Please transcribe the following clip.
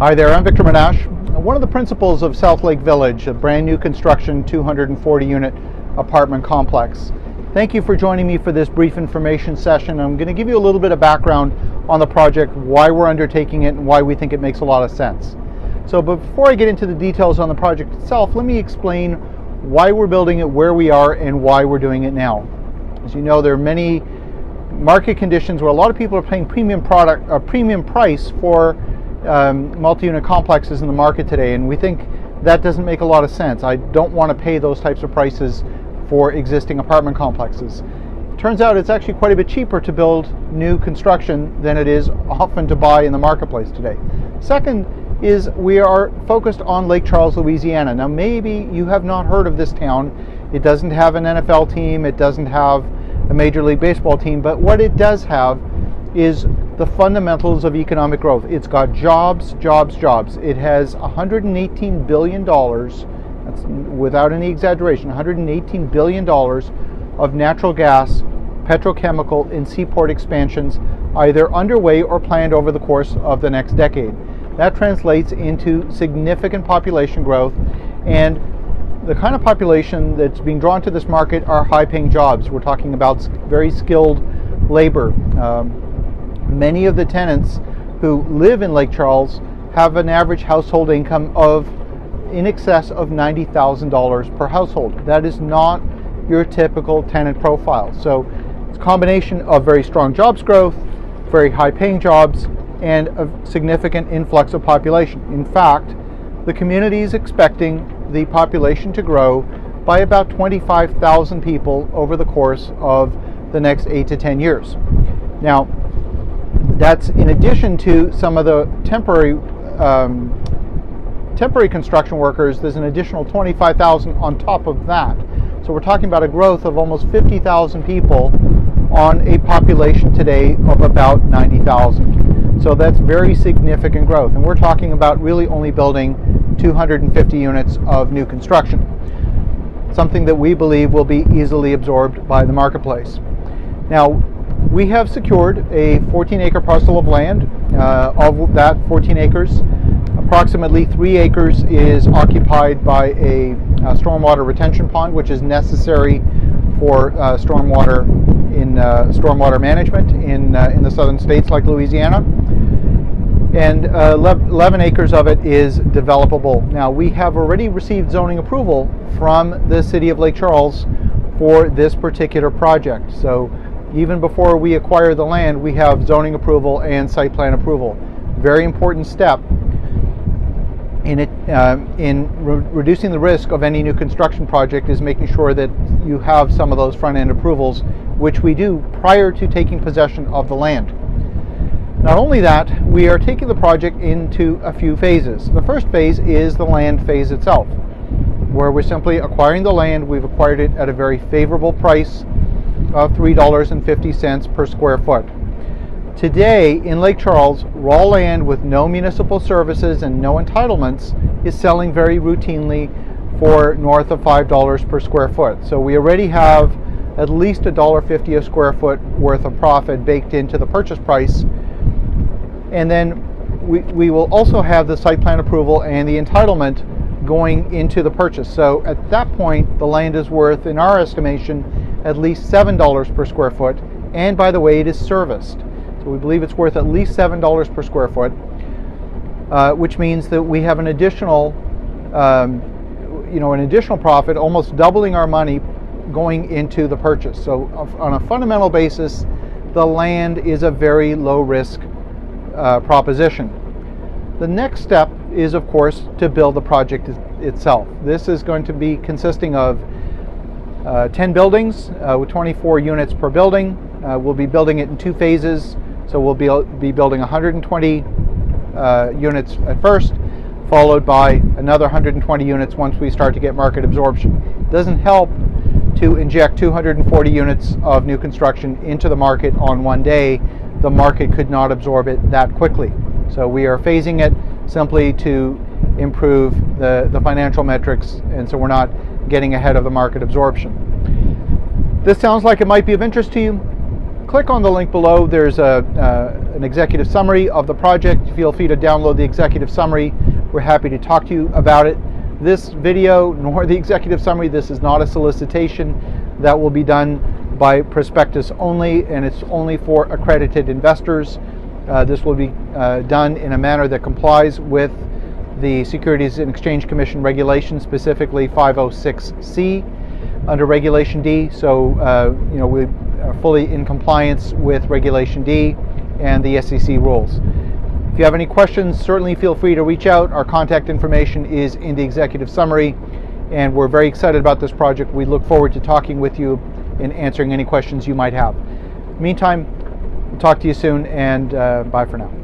Hi there, I'm Victor Monash. One of the principals of Southlake Village, a brand new construction 240 unit apartment complex. Thank you for joining me for this brief information session. I'm going to give you a little bit of background on the project, why we're undertaking it, and why we think it makes a lot of sense. So before I get into the details on the project itself, let me explain why we're building it, where we are, and why we're doing it now. As you know, there are many market conditions where a lot of people are paying premium price for multi-unit complexes in the market today, and we think that doesn't make a lot of sense. I don't want to pay those types of prices for existing apartment complexes. Turns out it's actually quite a bit cheaper to build new construction than it is often to buy in the marketplace today. Second is we are focused on Lake Charles, Louisiana. Now maybe you have not heard of this town. It doesn't have an NFL team, it doesn't have a Major League Baseball team, but what it does have is the fundamentals of economic growth. It's got jobs, jobs, jobs. It has $118 billion, that's without any exaggeration, $118 billion of natural gas, petrochemical, and seaport expansions either underway or planned over the course of the next decade. That translates into significant population growth, and the kind of population that's being drawn to this market are high-paying jobs. We're talking about very skilled labor. Many of the tenants who live in Lake Charles have an average household income of in excess of $90,000 per household. That is not your typical tenant profile. So it's a combination of very strong jobs growth, very high-paying jobs, and a significant influx of population. In fact, the community is expecting the population to grow by about 25,000 people over the course of the next 8 to 10 years. Now, that's in addition to some of the temporary construction workers. There's an additional 25,000 on top of that. So we're talking about a growth of almost 50,000 people on a population today of about 90,000. So that's very significant growth. And we're talking about really only building 250 units of new construction, something that we believe will be easily absorbed by the marketplace. Now, we have secured a 14-acre parcel of land. Of that 14 acres, approximately 3 acres is occupied by a stormwater retention pond, which is necessary for stormwater management in the southern states like Louisiana. And 11 acres of it is developable. Now, we have already received zoning approval from the city of Lake Charles for this particular project. So even before we acquire the land, we have zoning approval and site plan approval. Very important step in reducing the risk of any new construction project is making sure that you have some of those front-end approvals, which we do prior to taking possession of the land. Not only that, we are taking the project into a few phases. The first phase is the land phase itself, where we're simply acquiring the land. We've acquired it at a very favorable price of $3.50 per square foot. Today in Lake Charles, raw land with no municipal services and no entitlements is selling very routinely for north of $5 per square foot. So we already have at least $1.50 a square foot worth of profit baked into the purchase price. And then we will also have the site plan approval and the entitlement going into the purchase. So at that point, the land is worth, in our estimation, at least $7 per square foot. And by the way, it is serviced. So we believe it's worth at least $7 per square foot, which means that we have an additional, an additional profit, almost doubling our money going into the purchase. So on a fundamental basis, the land is a very low risk proposition. The next step is, of course, to build the project itself. This is going to be consisting of 10 buildings with 24 units per building. We'll be building it in 2 phases. So we'll be building 120 units at first, followed by another 120 units once we start to get market absorption. It doesn't help to inject 240 units of new construction into the market on one day. The market could not absorb it that quickly. So we are phasing it simply to improve the financial metrics, and so we're not getting ahead of the market absorption. This sounds like it might be of interest to you. click on the link below. There's an executive summary of the project. Feel free to download the executive summary. We're happy to talk to you about it. This video, nor the executive summary, this is not a solicitation. That will be done by prospectus only, and it's only for accredited investors. This will be done in a manner that complies with the Securities and Exchange Commission regulations, specifically 506C under Regulation D. So we are fully in compliance with Regulation D and the SEC rules. If you have any questions, certainly feel free to reach out. Our contact information is in the executive summary, and we're very excited about this project. We look forward to talking with you and answering any questions you might have. Meantime, we'll talk to you soon, and bye for now.